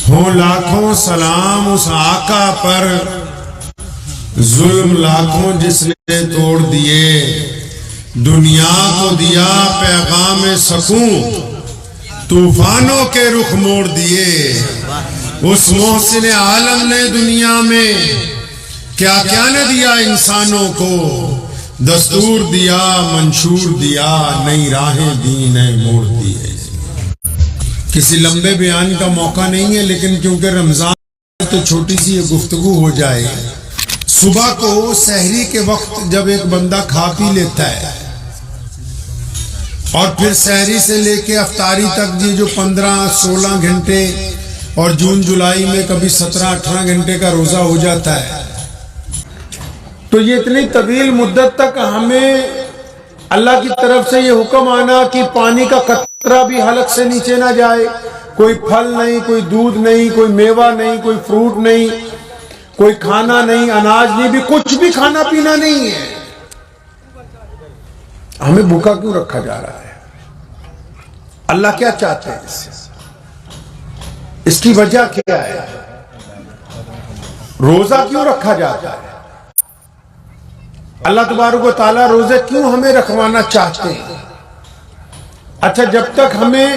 ہوں لاکھوں سلام اس آقا پر، ظلم لاکھوں جس نے توڑ دیے، دنیا کو دیا پیغام سکون، طوفانوں کے رخ موڑ دیے۔ اس محسن عالم نے دنیا میں کیا کیا نہ دیا انسانوں کو، دستور دیا، منشور دیا، نئی راہیں دی، نئے موڑ دیے۔ کسی لمبے بیان کا موقع نہیں ہے، لیکن کیونکہ رمضان تو چھوٹی سی یہ گفتگو ہو جائے۔ صبح کو سحری کے وقت جب ایک بندہ کھا پی لیتا ہے اور پھر سحری سے لے کے افطاری تک یہ جو 15-16 گھنٹے اور جون جولائی میں کبھی 17-18 گھنٹے کا روزہ ہو جاتا ہے، تو یہ اتنی طویل مدت تک ہمیں اللہ کی طرف سے یہ حکم آنا کہ پانی کا قطرہ بھی حلق سے نیچے نہ جائے، کوئی پھل نہیں، کوئی دودھ نہیں، کوئی میوہ نہیں، کوئی فروٹ نہیں، کوئی کھانا نہیں، اناج نہیں، بھی کچھ بھی کھانا پینا نہیں ہے۔ ہمیں بھوکا کیوں رکھا جا رہا ہے؟ اللہ کیا چاہتے ہیں اس سے؟ اس کی وجہ کیا ہے؟ روزہ کیوں رکھا جاتا ہے؟ اللہ تبارک و تعالیٰ روزے کیوں ہمیں رکھوانا چاہتے ہیں؟ اچھا، جب تک ہمیں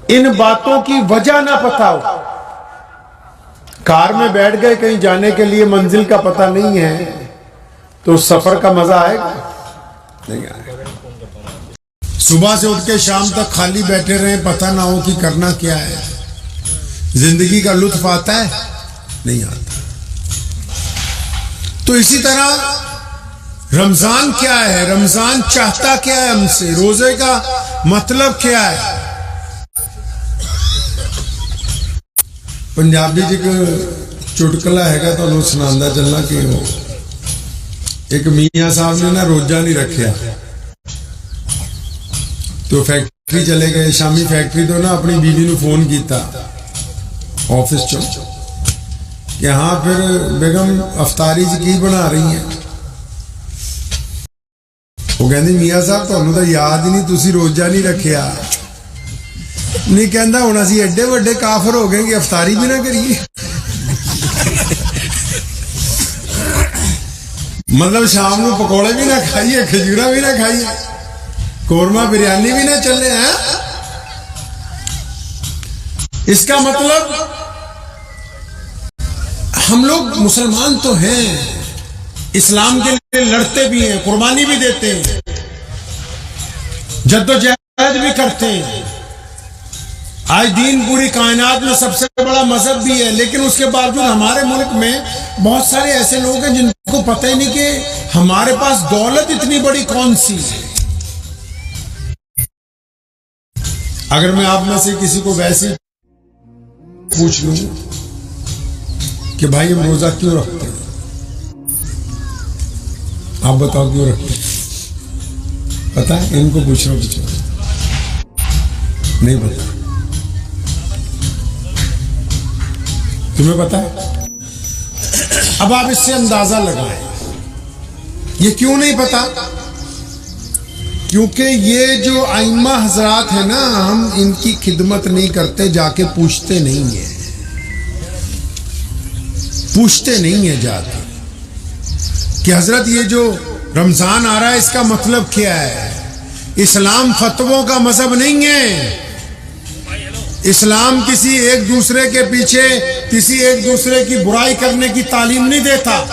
ان باتوں کی وجہ نہ پتا ہو، کار میں بیٹھ گئے کہیں جانے کے لیے، منزل کا پتہ نہیں ہے، تو سفر کا مزہ آئے گا؟ نہیں آئے گا۔ صبح سے اٹھ کے شام تک خالی بیٹھے رہیں، پتہ نہ ہو کہ کرنا کیا ہے، زندگی کا لطف آتا ہے؟ نہیں آتا۔ تو اسی طرح رمضان کیا ہے؟ رمضان چاہتا کیا ہے ہم سے؟ روزے کا مطلب کیا ہے؟ پنجابی جی کو چٹکلا ہے گا تو انہوں سناندہ چلنا کہ وہ ایک میاں صاحب نے نا روزہ نہیں رکھیا، تو فیکٹری چلے گئے، شامی فیکٹری، تو نا اپنی بیوی نے فون کیتا آفس چو کہ ہاں پھر بیگم افطاری جی کی بنا رہی ہیں؟ وہ کہندی میاں صاحب تمہیں تو یاد ہی نہیں، تسی روزہ نہیں رکھیا۔ نہیں کہندا ہن اسی ایڈے وڈے کافر ہو گئے کہ افطاری بھی نہ کریے۔ مطلب شام کو پکوڑے بھی نہ کھائیے، کھجورا بھی نہ کھائیے، قورمہ بریانی بھی نہ چلے ہیں۔ اس کا مطلب ہم لوگ مسلمان تو ہیں، اسلام کے لیے لڑتے بھی ہیں، قربانی بھی دیتے ہیں، جدوجہد بھی کرتے ہیں، آج دین پوری کائنات میں سب سے بڑا مذہب بھی ہے، لیکن اس کے باوجود ہمارے ملک میں بہت سارے ایسے لوگ ہیں جن کو پتہ ہی نہیں کہ ہمارے پاس دولت اتنی بڑی کون سی ہے۔ اگر میں آپ میں سے کسی کو ویسے پوچھ لوں کہ بھائی ہم روزہ کیوں رکھتے ہیں، آپ بتاؤ کیوں رکھتے ہیں؟ پتا ہے؟ ان کو پوچھ رہا ہوں، نہیں پتا؟ تمہیں پتا ہے؟ اب آپ اس سے اندازہ لگائیں یہ کیوں نہیں پتا؟ کیونکہ یہ جو ائمہ حضرات ہیں نا، ہم ان کی خدمت نہیں کرتے، جا کے پوچھتے نہیں ہیں، پوچھتے نہیں ہیں جا کے کہ حضرت یہ جو رمضان آ رہا ہے اس کا مطلب کیا ہے؟ اسلام فتووں کا مذہب نہیں ہے، اسلام کسی ایک دوسرے کے پیچھے کسی ایک دوسرے کی برائی کرنے کی تعلیم نہیں دیتا۔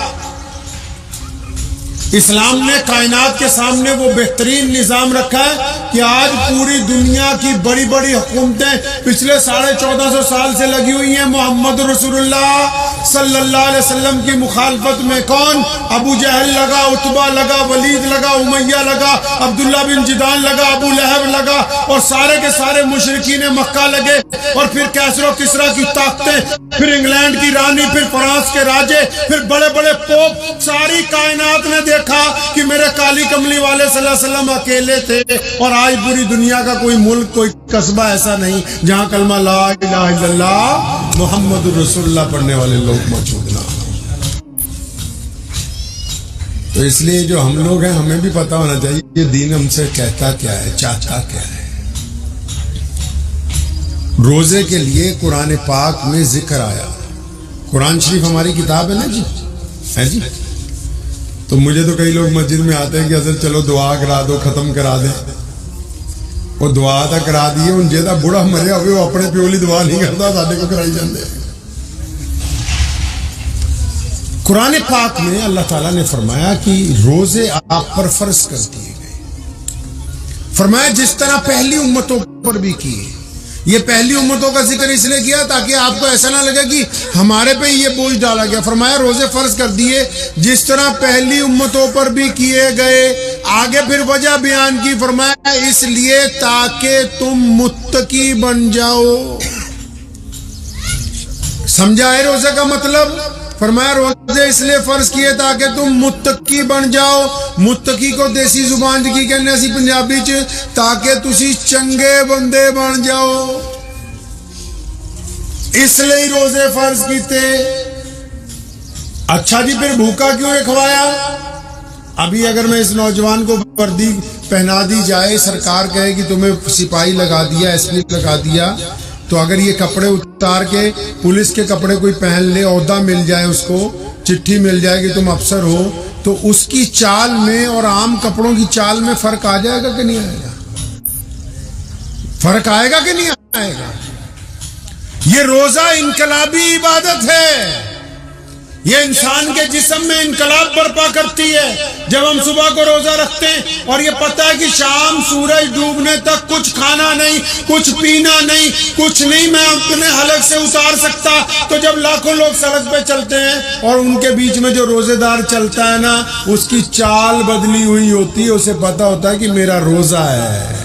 اسلام نے کائنات کے سامنے وہ بہترین نظام رکھا ہے کہ آج پوری دنیا کی بڑی بڑی حکومتیں پچھلے 1450 سال سے لگی ہوئی ہیں محمد رسول اللہ صلی اللہ علیہ وسلم کی مخالفت میں۔ کون؟ ابو جہل لگا، عتبہ لگا، ولید لگا، امیہ لگا، عبداللہ بن جدان لگا، ابو لہب لگا، اور سارے کے سارے مشرکین مکہ لگے، اور پھر کیسر و کسریٰ کی طاقتیں، پھر انگلینڈ کی رانی، پھر فرانس کے راجے، پھر بڑے بڑے پوپ، ساری کائنات نے دیکھا کہ میرے کالی کملی والے صلی اللہ علیہ وسلم اکیلے تھے، اور آج پوری دنیا کا کوئی ملک، کوئی قصبہ ایسا نہیں جہاں کلمہ لا الہ الا اللہ محمد رسول اللہ پڑھنے والے لوگ موجود نہ ہوں۔ تو اس لیے جو ہم لوگ ہیں ہمیں بھی پتہ ہونا چاہیے یہ دین ہم سے کہتا کیا ہے، چاہتا کیا ہے۔ روزے کے لیے قرآن پاک میں ذکر آیا. قرآن شریف ہماری کتاب ہے نا جی, ہے جی. تو مجھے تو کئی لوگ مسجد میں آتے ہیں کہ حضرت چلو دعا کرا دو, ختم کرا دیں. وہ دعا تو کرا دیے, ان جیسا بڑھا مریا ہوئے وہ اپنے پیولی دعا نہیں کرتا, ساڈے کو کرائی جاندے. قرآن پاک میں اللہ تعالیٰ نے فرمایا کہ روزے آپ پر فرض کر دیے گئے. فرمایا جس طرح پہلی امتوں پر بھی کیے. یہ پہلی امتوں کا ذکر اس لیے کیا تاکہ آپ کو ایسا نہ لگے کہ ہمارے پہ یہ بوجھ ڈالا گیا. فرمایا روزے فرض کر دیے جس طرح پہلی امتوں پر بھی کیے گئے. آگے پھر وجہ بیان کی, فرمایا اس لیے تاکہ تم متقی بن جاؤ. سمجھا ہے روزے کا مطلب؟ فرمایا روزے اس لیے فرض کیے تاکہ تم متقی بن جاؤ. متقی کو دیسی زبان کی کہنے سی پنجابی چ, تاکہ تسی چنگے بندے بن جاؤ. اس لیے روزے فرض کیتے. اچھا جی پھر بھوکا کیوں رکھوایا؟ ابھی اگر میں اس نوجوان کو وردی پہنا دی جائے, سرکار کہے کہ تمہیں سپاہی لگا دیا, ایس پی لگا دیا, تو اگر یہ کپڑے اتار کے پولیس کے کپڑے کوئی پہن لے, عہدہ مل جائے, اس کو چٹھی مل جائے کہ تم افسر ہو, تو اس کی چال میں اور عام کپڑوں کی چال میں فرق آ جائے گا کہ نہیں آئے گا؟ فرق آئے گا کہ نہیں آئے گا؟ یہ روزہ انقلابی عبادت ہے. یہ انسان کے جسم میں انقلاب برپا کرتی ہے. جب ہم صبح کو روزہ رکھتے ہیں اور یہ پتہ ہے کہ شام سورج ڈوبنے تک کچھ کھانا نہیں, کچھ پینا نہیں, کچھ نہیں میں اپنے حلق سے اتار سکتا, تو جب لاکھوں لوگ سڑک پہ چلتے ہیں اور ان کے بیچ میں جو روزے دار چلتا ہے نا, اس کی چال بدلی ہوئی ہوتی ہے, اسے پتہ ہوتا ہے کہ میرا روزہ ہے.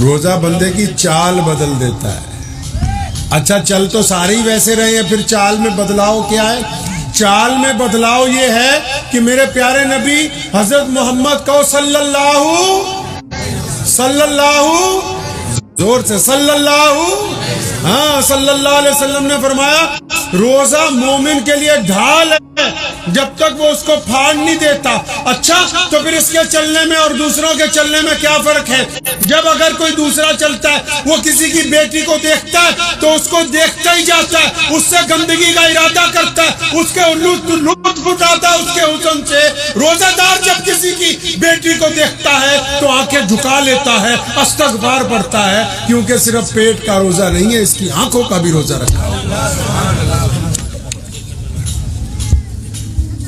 روزہ بندے کی چال بدل دیتا ہے. اچھا چل تو سارے ہی ویسے رہے ہیں, پھر چال میں بدلاؤ کیا ہے؟ چال میں بدلاؤ یہ ہے کہ میرے پیارے نبی حضرت محمد کو صلی اللہ زور سے صلی اللہ علیہ وسلم نے فرمایا روزہ مومن کے لیے ڈھال ہے جب تک وہ اس کو پھاڑ نہیں دیتا. اچھا تو پھر اس کے چلنے میں اور دوسروں کے چلنے میں کیا فرق ہے؟ جب اگر کوئی دوسرا چلتا ہے, وہ کسی کی بیٹی کو دیکھتا ہے تو اس کو دیکھتا ہی جاتا ہے, اس سے گندگی کا ارادہ کرتا ہے, اس کے لطف اٹھاتا ہے اس کے حسن سے. روزہ دار جب کسی کی بیٹی کو دیکھتا ہے تو آنکھیں جھکا لیتا ہے, استغفار پڑھتا ہے, کیونکہ صرف پیٹ کا روزہ نہیں ہے, اس کی آنکھوں کا بھی روزہ رکھا ہوا.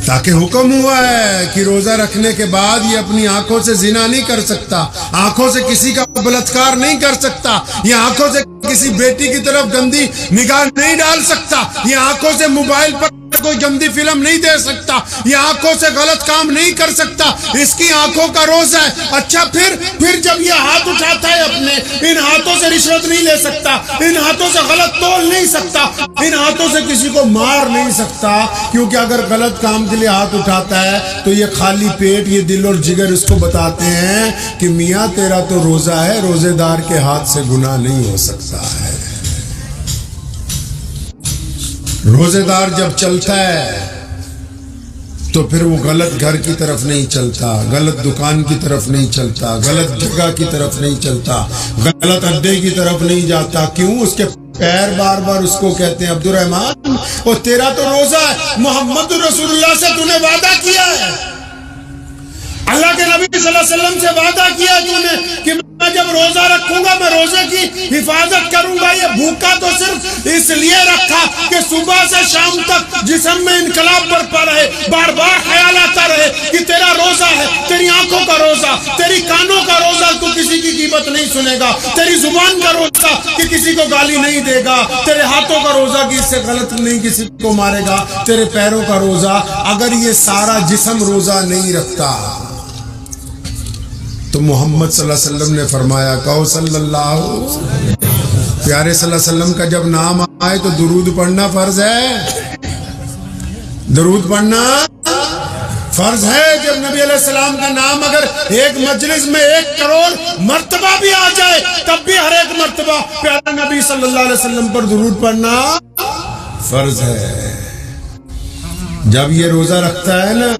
تاکہ حکم ہوا ہے کہ روزہ رکھنے کے بعد یہ اپنی آنکھوں سے زنا نہیں کر سکتا, آنکھوں سے کسی کا بلاತ್ಕಾರ نہیں کر سکتا, یہ آنکھوں سے کسی بیٹی کی طرف گندی نگاہ نہیں ڈال سکتا, یہ آنکھوں سے موبائل پر کوئی گندی فلم نہیں دے سکتا, یہ آنکھوں سے غلط کام نہیں کر سکتا, اس کی آنکھوں کا روزہ ہے. اچھا پھر جب یہ ہاتھ اٹھاتا ہے اپنے, ان ہاتھوں سے رشوت نہیں لے سکتا, ان ہاتھوں سے غلط تول نہیں سکتا, ان ہاتھوں سے کسی کو مار نہیں سکتا, کیونکہ اگر غلط کام کے لیے ہاتھ اٹھاتا ہے تو یہ خالی پیٹ, یہ دل اور جگر اس کو بتاتے ہیں کہ میاں تیرا تو روزہ ہے, روزے دار کے ہاتھ سے گناہ نہیں ہو سکتا ہے. روزے دار جب چلتا ہے تو پھر وہ غلط گھر کی طرف نہیں چلتا, غلط دکان کی طرف نہیں چلتا, غلط جگہ کی طرف نہیں چلتا, غلط اڈے کی طرف نہیں جاتا. کیوں؟ اس کے پیر بار بار اس کو کہتے ہیں عبد الرحمن اور تیرا تو روزہ ہے, محمد رسول اللہ سے تو نے وعدہ کیا ہے, اللہ کے نبی صلی اللہ علیہ وسلم سے وعدہ کیا تو نے کہ میں جب روزہ رکھوں گا میں روزے کی حفاظت کروں گا. یہ بھوکا تو صرف اس لیے رکھا کہ صبح سے شام تک جسم میں انقلاب برپا رہے, بار بار خیال آتا رہے کہ تیرا روزہ ہے, تیری آنکھوں کا روزہ, تیری کانوں کا روزہ, تو کسی کی غیبت نہیں سنے گا, تیری زبان کا روزہ کہ کسی کو گالی نہیں دے گا, تیرے ہاتھوں کا روزہ کہ اس سے غلط نہیں کسی کو مارے گا, تیرے پیروں کا روزہ. اگر یہ سارا جسم روزہ نہیں رکھتا تو محمد صلی اللہ علیہ وسلم نے فرمایا, کہو صلی اللہ, پیارے صلی اللہ علیہ وسلم کا جب نام آئے تو درود پڑھنا فرض ہے, درود پڑھنا فرض ہے. جب نبی علیہ السلام کا نام اگر ایک مجلس میں 1 کروڑ مرتبہ بھی آ جائے تب بھی ہر ایک مرتبہ پیارے نبی صلی اللہ علیہ وسلم پر درود پڑھنا فرض ہے. جب یہ روزہ رکھتا ہے نا,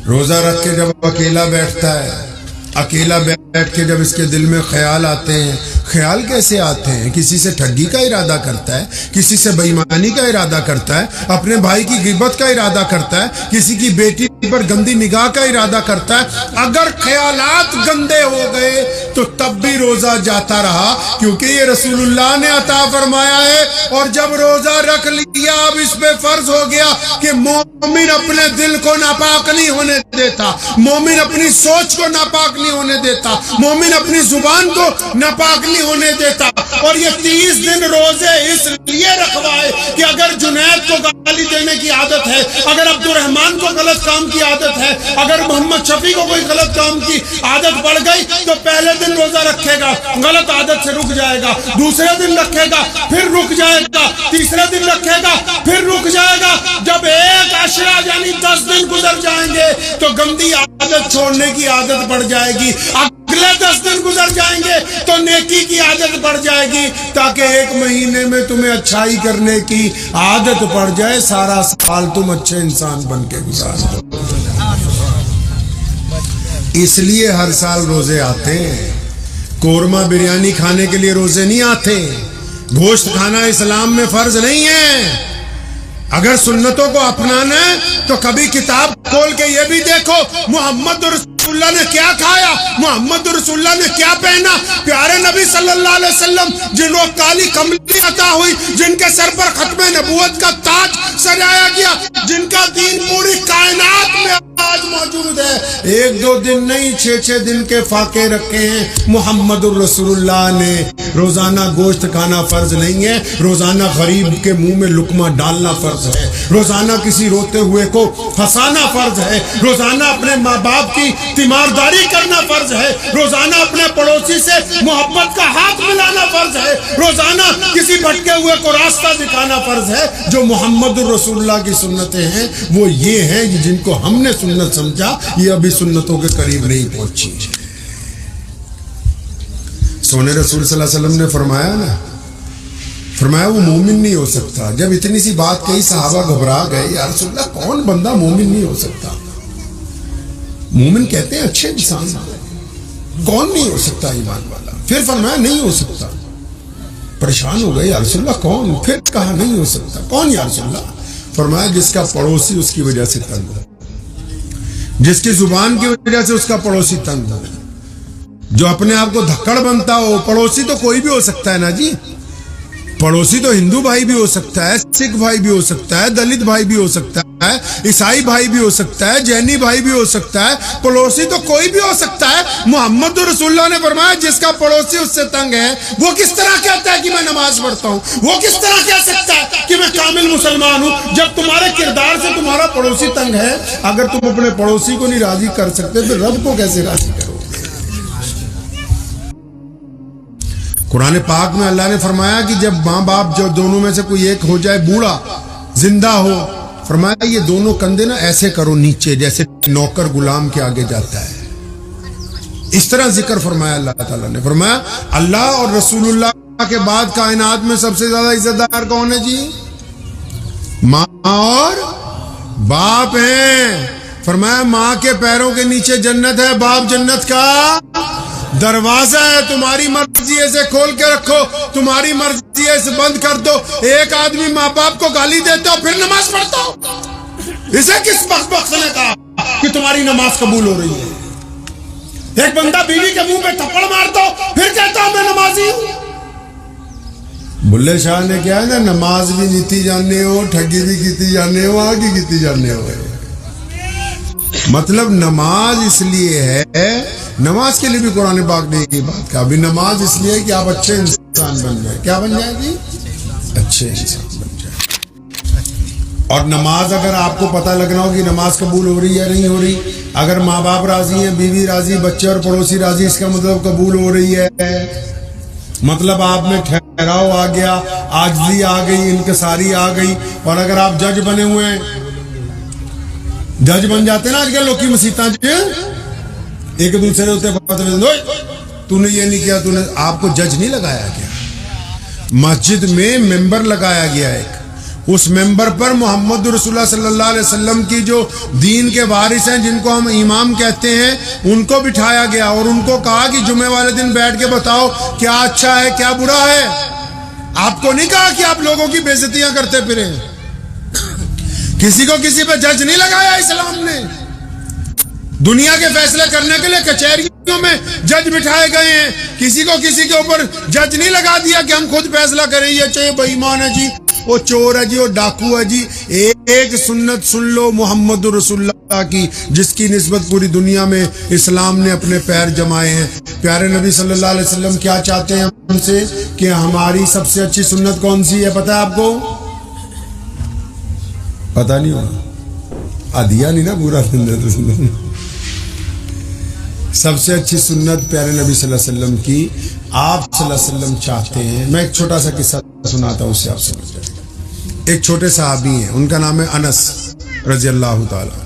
روزہ رکھ کے جب اکیلا بیٹھتا ہے اکیلا بیٹھ کے جب اس کے دل میں خیال آتے ہیں، خیال کیسے آتے ہیں؟ کسی سے ٹھگی کا ارادہ کرتا ہے، کسی سے بے ایمانی کا ارادہ کرتا ہے، اپنے بھائی کی غیبت کا ارادہ کرتا ہے، کسی کی بیٹی پر گندی نگاہ کا ارادہ کرتا ہے۔ اگر خیالات گندے ہو گئے تو تب بھی روزہ جاتا رہا، کیونکہ یہ رسول اللہ نے عطا فرمایا ہے۔ اور جب روزہ رکھ لیا، اب اس پہ فرض ہو گیا کہ مومن اپنے دل کو ناپاک نہیں ہونے دیتا، مومن اپنی سوچ کو ناپاک نہیں ہونے دیتا، مومن اپنی زبان کو ناپاک نہیں ہونے دیتا۔ اور یہ 30 دن روزے اس لیے رکھوائے کہ اگر جنید کو گالی دینے کی عادت ہے، اگر عبد الرحمان کو غلط کام کی عادت ہے، اگر محمد شفیع کو کوئی غلط کام کی عادت پڑ گئی تو پہلے دن روزہ رکھے گا، غلط عادت سے رک جائے گا، دوسرے دن رکھے گا، پھر رک جائے گا، تیسرے دن رکھے گا، پھر رک جائے گا۔ جب ایک عشرہ یعنی 10 دن گزر جائیں گے تو گندی عادت چھوڑنے کی عادت پڑ جائے گی، اگلے 10 دن گزر جائیں گے تو نیکی کی عادت پڑ جائے گی، تاکہ ایک مہینے میں تمہیں اچھائی کرنے کی عادت پڑ جائے، سارا سال تم اچھے انسان بن کے گزار دو۔ اس لیے ہر سال روزے آتے ہیں، قورمہ بریانی کھانے کے لیے روزے نہیں آتے، گوشت کھانا اسلام میں فرض نہیں ہے۔ اگر سنتوں کو اپنانا ہے تو کبھی کتاب کھول کے یہ بھی دیکھو محمد رسول اللہ نے کیا کھایا، محمد رسول اللہ نے کیا پہنا۔ پیارے نبی صلی اللہ علیہ وسلم جن کو کالی کملی عطا ہوئی، جن کے سر پر ختم نبوت کا تاج سجایا گیا، جن کا دین پوری کائنات میں آج موجود ہے، 1-2 دن نہیں 6-6 دن کے فاقے رکھے ہیں محمد الرسول اللہ نے۔ روزانہ گوشت کھانا فرض نہیں ہے، روزانہ غریب کے منہ میں لقمہ ڈالنا فرض ہے، روزانہ کسی روتے ہوئے کو ہنسانا فرض ہے، روزانہ اپنے ماں باپ کی تیمارداری کرنا فرض ہے، روزانہ اپنے پڑوسی سے محبت کا ہاتھ ملانا فرض ہے، روزانہ کسی بھٹکے ہوئے کو راستہ دکھانا فرض ہے۔ جو محمد الرسول اللہ کی سنتیں ہیں وہ یہ ہیں جن کو ہم نے سنت سمجھا، یہ ابھی سنتوں کے قریب نہیں پہنچی۔ سونے رسول صلی اللہ علیہ وسلم نے فرمایا نا، فرمایا وہ مومن نہیں ہو سکتا۔ جب اتنی سی بات کہی صحابہ گھبرا گئے، یا رسول اللہ کون بندہ مومن نہیں ہو سکتا؟ مومن کہتے ہیں اچھے انسان، کون نہیں ہو سکتا ایمان والا؟ پھر فرمایا نہیں ہو سکتا۔ پریشان ہو گئے، یا رسول اللہ کون؟ پھر کہا نہیں ہو سکتا۔ کون یا رسول اللہ؟ فرمایا جس کا پڑوسی اس کی وجہ سے تنگ ہو، جس کی زبان کی وجہ سے اس کا پڑوسی تنگ ہو، جو اپنے آپ کو دھکڑ بنتا ہو۔ پڑوسی تو کوئی بھی ہو سکتا ہے نا جی، پڑوسی تو ہندو بھائی بھی ہو سکتا ہے، سکھ بھائی بھی ہو سکتا ہے، دلت بھائی بھی ہو سکتا ہے، عیسائی بھائی بھی ہو سکتا ہے، جینی بھائی بھی ہو سکتا ہے، پڑوسی تو کوئی بھی ہو سکتا ہے۔ محمد رسول اللہ نے فرمایا جس کا پڑوسی اس سے تنگ ہے، وہ کس طرح کہتا ہے کہ میں نماز پڑھتا ہوں؟ وہ کس طرح کہہ سکتا ہے کہ میں کامل مسلمان ہوں جب تمہارے کردار سے تمہارا پڑوسی تنگ ہے؟ اگر تم اپنے پڑوسی کو نہیں راضی کر سکتے تو رب کو کیسے راضی کرو؟ قرآن پاک میں اللہ نے فرمایا کہ جب ماں باپ جو دونوں میں سے کوئی ایک ہو جائے بوڑھا زندہ ہو، فرمایا یہ دونوں کندھے نا ایسے کرو نیچے، جیسے نوکر غلام کے آگے جاتا ہے۔ اس طرح ذکر فرمایا اللہ تعالیٰ نے۔ فرمایا اللہ اور رسول اللہ کے بعد کائنات میں سب سے زیادہ عزت دار کون ہے جی؟ ماں اور باپ ہیں۔ فرمایا ماں کے پیروں کے نیچے جنت ہے، باپ جنت کا دروازہ ہے۔ تمہاری مرضی ہے اسے کھول کے رکھو، تمہاری مرضی ہے اسے بند کر دو۔ ایک آدمی ماں باپ کو گالی دیتا ہو پھر نماز پڑھتا ہو، اسے کس بخت نے کہا کہ تمہاری نماز قبول ہو رہی ہے؟ ایک بندہ بیوی کے منہ پہ تھپڑ مارتا ہو پھر کہتا ہوں میں نمازی ہوں۔ بلے شاہ نے کیا ہے نا، نماز بھی نیتی جاننے ہو، ٹھگی بھی کیتی جاننے ہو، آگے کیتی جاننے ہو۔ مطلب نماز اس لیے ہے، نماز کے لیے بھی قرآن پاک نے یہ بات کہا، بھی نماز اس لیے کہ آپ اچھے انسان بن جائیں۔ کیا بن جائے گی؟ اچھے انسان بن جائیں۔ اور نماز اگر آپ کو پتہ لگنا ہو کہ نماز قبول ہو رہی ہے یا نہیں ہو رہی، اگر ماں باپ راضی ہیں، بیوی راضی، بچے اور پڑوسی راضی، اس کا مطلب قبول ہو رہی ہے۔ مطلب آپ میں ٹھہراؤ آ گیا، عاجزی آ گئی، انکساری آ گئی۔ اور اگر آپ جج بنے ہوئے ہیں، جج بن جاتے ہیں نا آج کل لوگ کی مسیحتاں ایک دوسرے ہوتے تو نے یہ نہیں کیا، تو نے، آپ کو جج نہیں لگایا گیا، مسجد میں ممبر لگایا گیا ایک، اس ممبر پر محمد رسول اللہ صلی اللہ علیہ وسلم کی جو دین کے وارث ہیں، جن کو ہم امام کہتے ہیں، ان کو بٹھایا گیا اور ان کو کہا کہ جمعے والے دن بیٹھ کے بتاؤ کیا اچھا ہے کیا برا ہے۔ آپ کو نہیں کہا کہ آپ لوگوں کی بے عزتیاں کرتے پھریں، کسی کو کسی پہ جج نہیں لگایا اسلام نے۔ دنیا کے فیصلے کرنے کے لیے کچہریوں میں جج بٹھائے گئے ہیں، کسی کو کسی کے اوپر جج نہیں لگا دیا کہ ہم خود فیصلہ کریں، یہ چاہیے بے ایمان ہے جی، وہ چور ہے جی، وہ ڈاکو ہے جی۔ ایک سنت سن لو محمد رسول اللہ کی، جس کی نسبت پوری دنیا میں اسلام نے اپنے پیر جمائے ہیں۔ پیارے نبی صلی اللہ علیہ وسلم کیا چاہتے ہیں ہم سے کہ ہماری سب سے اچھی سنت کون سی ہے؟ پتہ ہے آپ کو؟ پتہ نہیں ہوگا، آدیا نہیں نا پورا سنت۔ سب سے اچھی سنت پیارے نبی صلی اللہ علیہ وسلم کی، آپ صلی اللہ علیہ وسلم چاہتے ہیں۔ میں ایک چھوٹا سا قصہ سناتا ہوں، اس سے آپ سمجھ جائیں گے۔ ایک چھوٹے صحابی ہیں، ان کا نام ہے انس رضی اللہ تعالیٰ۔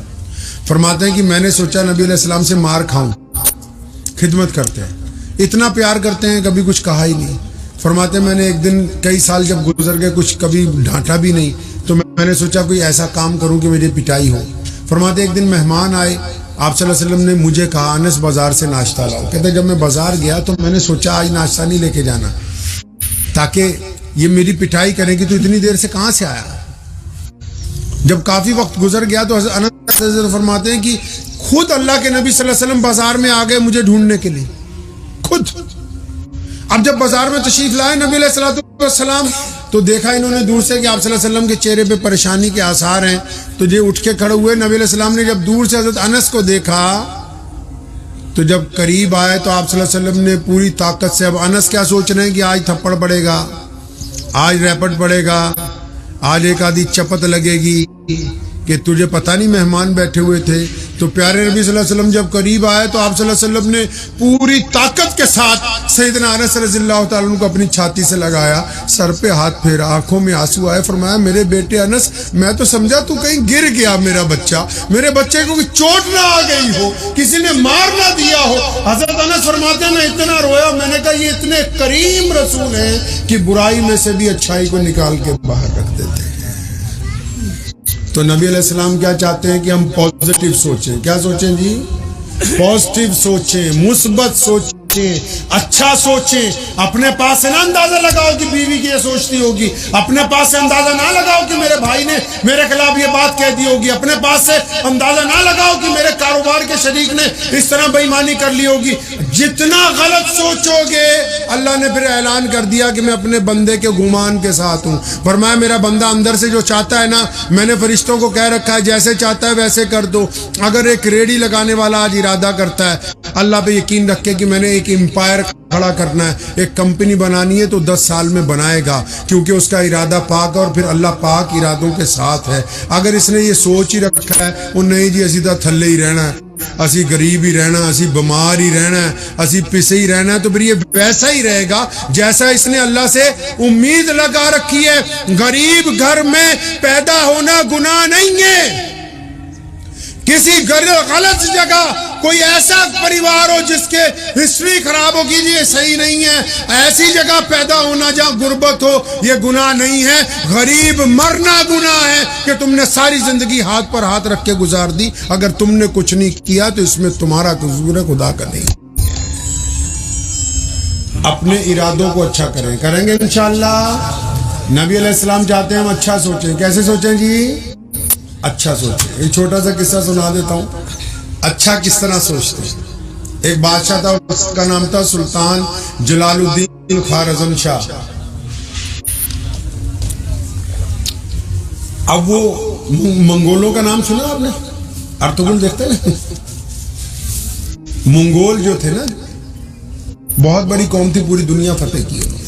فرماتے ہیں کہ میں نے سوچا نبی علیہ السلام سے مار کھاؤں، خدمت کرتے ہیں، اتنا پیار کرتے ہیں، کبھی کچھ کہا ہی نہیں۔ فرماتے ہیں میں نے ایک دن، کئی سال جب گزر گئے، کچھ کبھی ڈانٹا بھی نہیں، تو میں نے سوچا کوئی ایسا کام کروں کہ میری پٹائی ہو۔ فرماتے ایک دن مہمان آئے، آپ صلی اللہ علیہ وسلم نے مجھے کہا انس بازار سے ناشتہ لاؤ۔ کہتے جب میں بازار گیا تو میں نے سوچا آج ناشتہ نہیں لے کے جانا، تاکہ یہ میری پٹائی کریں گی تو اتنی دیر سے کہاں سے آیا۔ جب کافی وقت گزر گیا تو حضرت انس فرماتے ہیں کہ خود اللہ کے نبی صلی اللہ علیہ وسلم بازار میں آ گئے مجھے ڈھونڈنے کے لیے، خود۔ اب جب بازار میں تشریف لائے نبی علیہ السلام تو دیکھا انہوں نے دور سے کہ آپ صلی اللہ علیہ وسلم کے چہرے پہ پریشانی کے آثار ہیں، تو یہ اٹھ کے کھڑے ہوئے۔ نبی علیہ السلام نے جب دور سے حضرت انس کو دیکھا تو جب قریب آئے تو آپ صلی اللہ علیہ وسلم نے پوری طاقت سے، اب انس کیا سوچ رہے ہیں کہ آج تھپڑ پڑے گا، آج ریپٹ پڑے گا، آج ایک آدھی چپت لگے گی کہ تجھے پتہ نہیں مہمان بیٹھے ہوئے تھے۔ تو پیارے نبی صلی اللہ علیہ وسلم جب قریب آئے تو آپ صلی اللہ علیہ وسلم نے پوری طاقت کے ساتھ سیدنا انس رضی اللہ تعالیٰ عنہ کو اپنی چھاتی سے لگایا، سر پہ ہاتھ پھیرا، آنکھوں میں آنسو آئے۔ فرمایا میرے بیٹے انس، میں تو سمجھا تو کہیں گر گیا میرا بچہ، میرے بچے کو چوٹ نہ آ گئی ہو، کسی نے مار نہ دیا ہو۔ حضرت انس فرماتے ہیں میں اتنا رویا، میں نے کہا یہ اتنے کریم رسول ہیں کہ برائی میں سے بھی اچھائی کو نکال کے باہر رکھ دیتے ہیں۔ تو نبی علیہ السلام کیا چاہتے ہیں کہ ہم پازیٹیو سوچیں۔ کیا سوچیں جی؟ پازیٹیو سوچیں، مثبت سوچیں، اچھا سوچیں۔ اپنے پاس سے نہ اندازہ لگاؤ کہ بیوی کی یہ سوچتی ہوگی، اپنے پاس سے اندازہ نہ لگاؤ کہ میرے بھائی نے میرے خلاف یہ بات کہہ دی ہوگی، اپنے پاس سے اندازہ نہ لگاؤ کہ میرے کاروبار کے شریک نے اس طرح بے ایمانی کر لی ہوگی۔ جتنا غلط سوچو گے، اللہ نے پھر اعلان کر دیا کہ میں اپنے بندے کے گمان کے ساتھ ہوں۔ فرمایا میرا بندہ اندر سے جو چاہتا ہے نا، میں نے فرشتوں کو کہہ رکھا ہے جیسے چاہتا ہے ویسے کر دو۔ اگر ایک ریڑھی لگانے والا آج ارادہ کرتا ہے، اللہ پہ یقین رکھ کے کہ میں نے ایک امپائر کھڑا کرنا ہے، ایک کمپنی بنانی ہے، تو 10 سال میں بنائے گا، کیونکہ اس کا ارادہ پاک ہے اور پھر اللہ پاک ارادوں کے ساتھ ہے۔ اگر اس نے یہ سوچ ہی رکھا ہے وہ نہیں جی اسی طرح تھلے ہی رہنا ہے، اسی غریب ہی رہنا ہے، اسی بیمار ہی رہنا ہے، اسی پسے ہی رہنا ہے، تو پھر یہ ویسا ہی رہے گا جیسا اس نے اللہ سے امید لگا رکھی ہے۔ غریب گھر میں پیدا ہونا گناہ نہیں ہے۔ کسی غلط جگہ کوئی ایسا پریوار ہو جس کے ہسٹری خراب ہوگی، یہ صحیح نہیں ہے۔ ایسی جگہ پیدا ہونا جہاں غربت ہو، یہ گناہ نہیں ہے۔ غریب مرنا گناہ ہے کہ تم نے ساری زندگی ہاتھ پر ہاتھ رکھ کے گزار دی۔ اگر تم نے کچھ نہیں کیا تو اس میں تمہارا قصور ہے، خدا کا نہیں۔ اپنے ارادوں کو اچھا کریں گے انشاءاللہ۔ نبی علیہ السلام چاہتے ہیں ہم اچھا سوچیں۔ کیسے سوچیں جی؟ اچھا سوچیں۔ ایک چھوٹا سا قصہ سنا دیتا ہوں، اچھا کس طرح سوچتے ہیں۔ ایک بادشاہ تھا، اس کا نام تھا سلطان جلال الدین خوارزم شاہ۔ اب وہ منگولوں کا نام سنا آپ نے؟ ارطغرل دیکھتے نا، منگول جو تھے نا، بہت بڑی قوم تھی، پوری دنیا فتح کی انہوں نے۔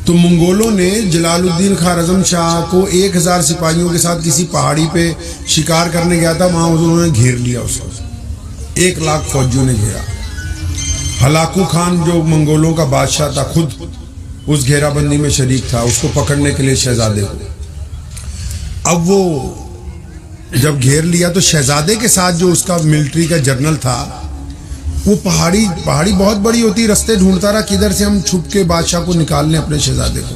تو منگولوں نے جلال الدین خوارزم شاہ کو 1000 سپاہیوں کے ساتھ کسی پہاڑی پہ شکار کرنے گیا تھا، وہاں انہوں نے گھیر لیا اس کو، 1 لاکھ فوجیوں نے گھیرا۔ ہلاکو خان جو منگولوں کا بادشاہ تھا خود اس گھیرا بندی میں شریک تھا، اس کو پکڑنے کے لیے شہزادے کو۔ اب وہ جب گھیر لیا تو شہزادے کے ساتھ جو اس کا ملٹری کا جنرل تھا، وہ پہاڑی بہت بڑی ہوتی، رستے ڈھونڈتا رہا کدھر سے ہم چھپ کے بادشاہ کو نکال لیں، اپنے شہزادے کو۔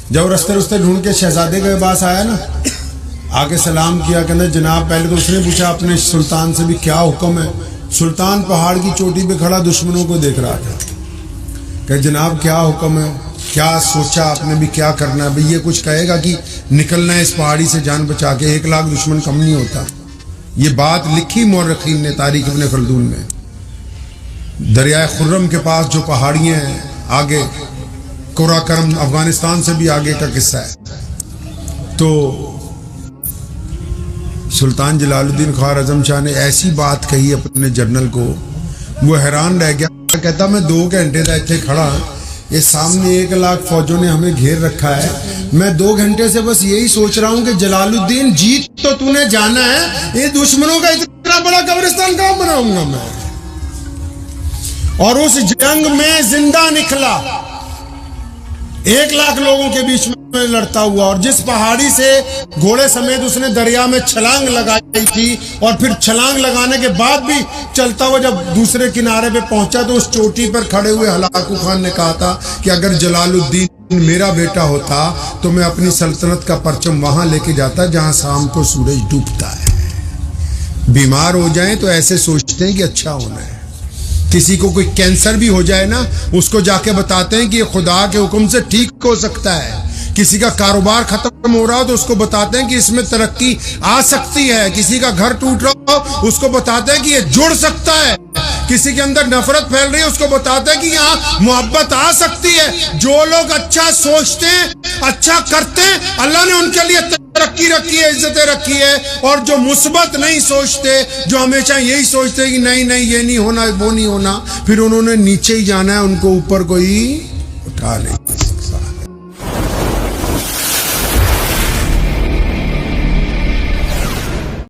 جب رستے رستے ڈھونڈ کے شہزادے کے پاس آیا نا، آگے سلام کیا، کہنا جناب، پہلے تو اس نے پوچھا اپنے سلطان سے بھی کیا حکم ہے. سلطان پہاڑ کی چوٹی پہ کھڑا دشمنوں کو دیکھ رہا تھا کہ جناب کیا حکم ہے، کیا سوچا آپ نے بھی کیا کرنا ہے؟ بھئی یہ کچھ کہے گا کہ نکلنا ہے اس پہاڑی سے جان بچا کے، 1,00,000 دشمن کم نہیں ہوتا. یہ بات لکھی مورخین نے تاریخ ابن خلدون میں. دریائے خرم کے پاس جو پہاڑیاں ہیں، آگے قرہ کرم افغانستان سے بھی آگے کا قصہ ہے. تو سلطان جلال الدین خوارزم شاہ نے ایسی بات کہی اپنے جنرل کو، وہ حیران رہ گیا. کہتا میں 2 گھنٹے سے اتنے کھڑا، یہ سامنے 1,00,000 فوجوں نے ہمیں گھیر رکھا ہے، میں 2 گھنٹے سے بس یہی سوچ رہا ہوں کہ جلال الدین جیت تو نے جانا ہے، یہ دشمنوں کا اتنا بڑا قبرستان کہاں بناؤں گا میں؟ اور اس جنگ میں زندہ نکلا، 1,00,000 لوگوں کے بیچ میں لڑتا ہوا. اور جس پہاڑی سے گھوڑے سمیت اس نے دریا میں چھلانگ لگائی تھی، اور پھر چھلانگ لگانے کے بعد بھی چلتا ہوا جب دوسرے کنارے پہ پہنچا تو اس چوٹی پر کھڑے ہوئے ہلاکو خان نے کہا تھا کہ اگر جلال الدین میرا بیٹا ہوتا تو میں اپنی سلطنت کا پرچم وہاں لے کے جاتا جہاں شام کو سورج ڈوبتا ہے. بیمار ہو جائیں تو ایسے سوچتے ہیں کہ اچھا ہونا ہے. کسی کو کوئی کینسر بھی ہو جائے نا، اس کو جا کے بتاتے ہیں کہ یہ خدا کے حکم سے ٹھیک ہو سکتا ہے. کسی کا کاروبار ختم ہو رہا ہو تو اس کو بتاتے ہیں کہ اس میں ترقی آ سکتی ہے. کسی کا گھر ٹوٹ رہا ہو اس کو بتاتے ہیں کہ یہ جڑ سکتا ہے. کسی کے اندر نفرت پھیل رہی ہے اس کو بتاتے ہیں کہ یہاں محبت آ سکتی ہے. جو لوگ اچھا سوچتے ہیں، اچھا کرتے ہیں، اللہ نے ان کے لیے ترقی رکھی ہے، عزتیں رکھی ہے. اور جو مثبت نہیں سوچتے، جو ہمیشہ یہی سوچتے کہ نہیں نہیں یہ نہیں ہونا وہ نہیں ہونا، پھر انہوں نے نیچے ہی جانا ہے، ان کو اوپر کوئی اٹھا نہیں.